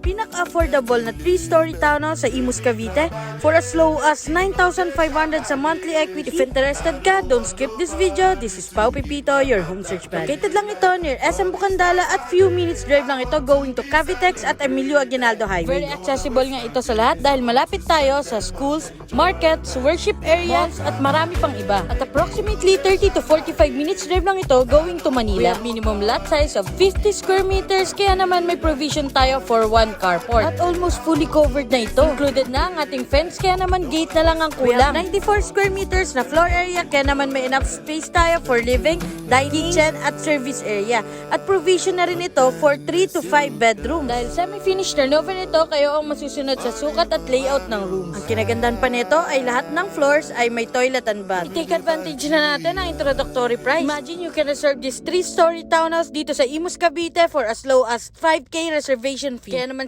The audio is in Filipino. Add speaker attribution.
Speaker 1: pinaka-affordable na 3-story townhouse sa Imus, Cavite for as low as 9,500 sa monthly equity. If interested ka, don't skip this video. This is Pao Pipito, your home search buddy. Located lang ito near SM Bukandala at few minutes drive lang ito going to Cavitex at Emilio Aguinaldo Highway. Very accessible nga ito sa lahat dahil malapit tayo sa schools, markets, worship areas at marami pang iba. At approximately 30 to 45 minutes drive lang ito going to Manila. We have minimum lot size of 50 square meters kaya naman may provision tayo for one carport. At almost fully covered na ito. Included na ang ating fence kaya naman gate na lang ang kulang. 94 square meters na floor area kaya naman may enough space tayo for living, dining, kitchen at service area. At provision na rin ito for 3 to 5 bedrooms. Dahil semi-finished turnover nito kayo ang masusunod sa sukat at layout ng rooms. Ang kinagandahan pa nito ay lahat ng floors ay may toilet and bath. I-take advantage na natin ang introductory price. Imagine you can reserve this 3-story townhouse dito sa Imus, Cavite for as low as 5K reservation fee. Kaya naman